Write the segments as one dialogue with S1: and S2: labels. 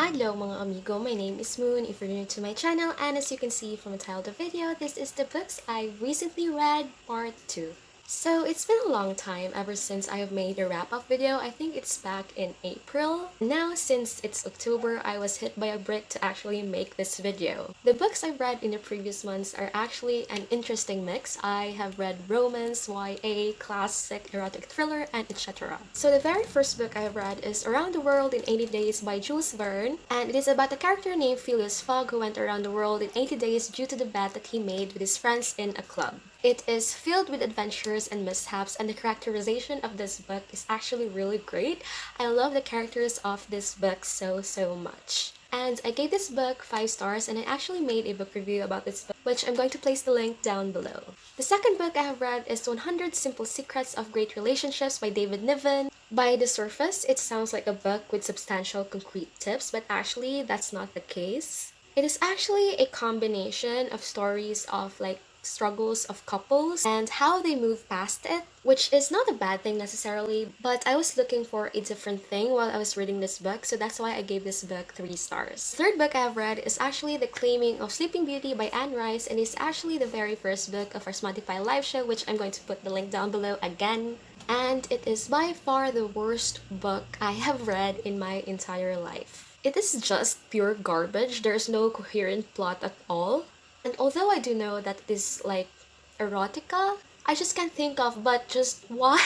S1: Hello mga amigo, my name is Moon if you're new to my channel, and as you can see from the title of the video, this is the books I recently read part 2. So it's been a long time ever since I have made a wrap-up video. I think it's back in April. Now since it's October, I was hit by a brick to actually make this video. The books I've read in the previous months are actually an interesting mix. I have read romance, YA, classic, erotic thriller, and etc. So the very first book I have read is Around the World in 80 Days by Jules Verne, and it is about a character named Phileas Fogg who went around the world in 80 days due to the bet that he made with his friends in a club. It is filled with adventures and mishaps, and the characterization of this book is actually really great. I love the characters of this book so much. And I gave this book 5 stars, and I actually made a book review about this book, which I'm going to place the link down below. The second book I have read is 100 Simple Secrets of Great Relationships by David Niven. By the surface, it sounds like a book with substantial concrete tips, but actually that's not the case. It is actually a combination of stories of struggles of couples and how they move past it, which is not a bad thing necessarily, but I was looking for a different thing while I was reading this book, so that's why I gave this book 3 stars. The third book I have read is actually The Claiming of Sleeping Beauty by Anne Rice, and it's actually the very first book of our Spotify live show, which I'm going to put the link down below again. And it is by far the worst book I have read in my entire life. It is just pure garbage. There's no coherent plot at all. And although I do know that it is erotica, I just can't think of, but just why?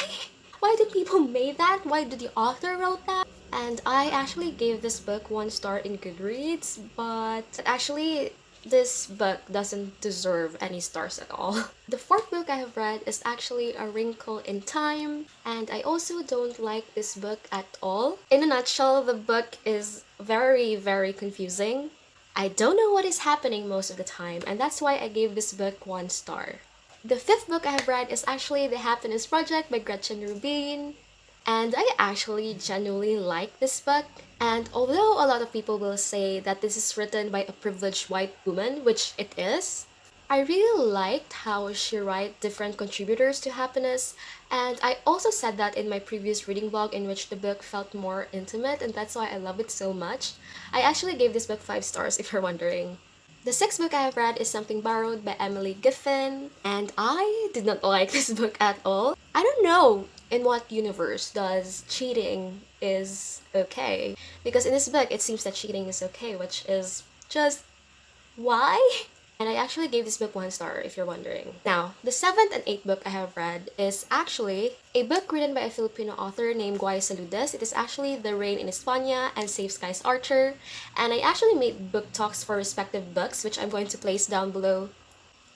S1: Why did people make that? Why did the author wrote that? And I actually gave this book 1 star in Goodreads, but actually this book doesn't deserve any stars at all. The fourth book I have read is actually A Wrinkle in Time, and I also don't like this book at all. In a nutshell, the book is very confusing. I don't know what is happening most of the time, and that's why I gave this book 1 star. The fifth book I have read is actually The Happiness Project by Gretchen Rubin, and I actually genuinely like this book. And although a lot of people will say that this is written by a privileged white woman, which it is, I really liked how she writes different contributors to happiness, and I also said that in my previous reading vlog in which the book felt more intimate, and that's why I love it so much. I actually gave this book 5 stars if you're wondering. The sixth book I have read is Something Borrowed by Emily Giffin, and I did not like this book at all. I don't know in what universe does cheating is okay, because in this book it seems that cheating is okay, which is just why? And I actually gave this book 1 star if you're wondering. Now, the seventh and eighth book I have read is actually a book written by a Filipino author named Saludes. It is actually The Rain in España and Safe Skies Archer. And I actually made book talks for respective books, which I'm going to place down below.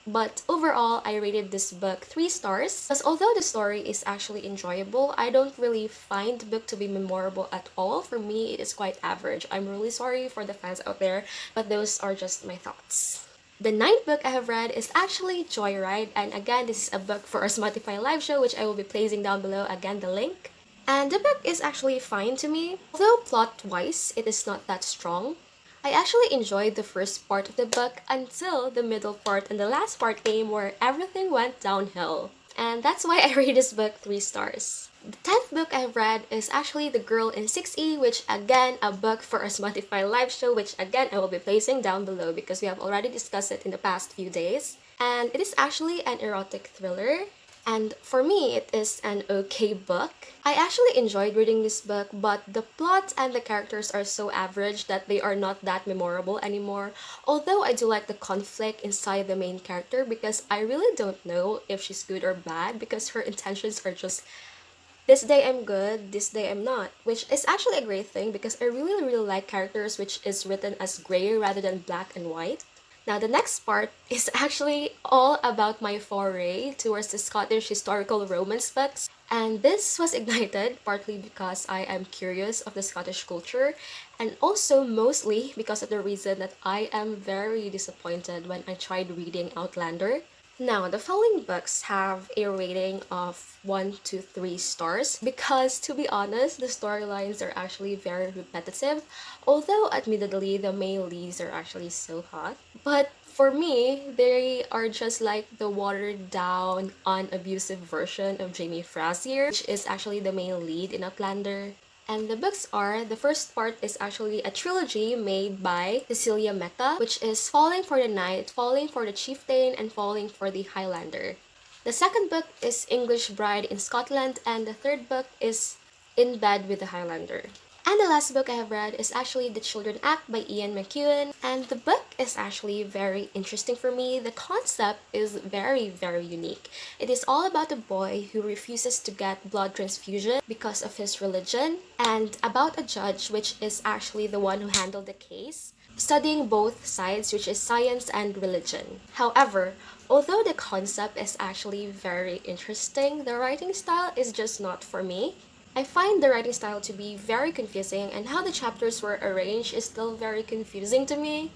S1: But overall, I rated this book 3 stars, because although the story is actually enjoyable, I don't really find the book to be memorable at all. For me, it is quite average. I'm really sorry for the fans out there, but those are just my thoughts. The ninth book I have read is actually Joyride, and again, this is a book for our Spotify live show, which I will be placing down below, again, the link. And the book is actually fine to me. Although plot-wise, it is not that strong. I actually enjoyed the first part of the book until the middle part and the last part came where everything went downhill. And that's why I rate this book 3 stars. The 10th book I've read is actually The Girl in 6E, which again, a book for our Spotify live show, which again, I will be placing down below because we have already discussed it in the past few days. And it is actually an erotic thriller. And for me, it is an okay book. I actually enjoyed reading this book, but the plot and the characters are so average that they are not that memorable anymore. Although I do like the conflict inside the main character because I really don't know if she's good or bad because her intentions are just this day I'm good, this day I'm not, which is actually a great thing because I really like characters which is written as gray rather than black and white. Now, the next part is actually all about my foray towards the Scottish historical romance books. And this was ignited partly because I am curious of the Scottish culture, and also mostly because of the reason that I am very disappointed when I tried reading Outlander. Now, the following books have a rating of 1 to 3 stars because, to be honest, the storylines are actually very repetitive, although admittedly the male leads are actually so hot. But for me, they are just like the watered down, unabusive version of Jamie Frazier, which is actually the male lead in Outlander. And the books are, the first part is actually a trilogy made by Cecelia Mecca, which is Falling for the Knight, Falling for the Chieftain, and Falling for the Highlander. The second book is English Bride in Scotland, and the third book is In Bed with the Highlander. And the last book I have read is actually The Children Act by Ian McEwan. And the book is actually very interesting for me. The concept is very, very unique. It is all about a boy who refuses to get blood transfusion because of his religion, and about a judge, which is actually the one who handled the case, studying both sides, which is science and religion. However, although the concept is actually very interesting, the writing style is just not for me. I find the writing style to be very confusing, and how the chapters were arranged is still very confusing to me.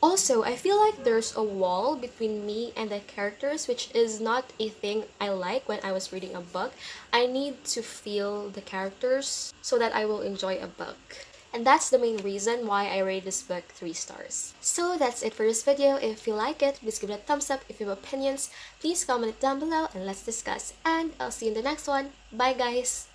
S1: Also, I feel like there's a wall between me and the characters, which is not a thing I like when I was reading a book. I need to feel the characters so that I will enjoy a book. And that's the main reason why I rate this book 3 stars. So that's it for this video. If you like it, please give it a thumbs up. If you have opinions, please comment it down below and let's discuss. And I'll see you in the next one. Bye guys!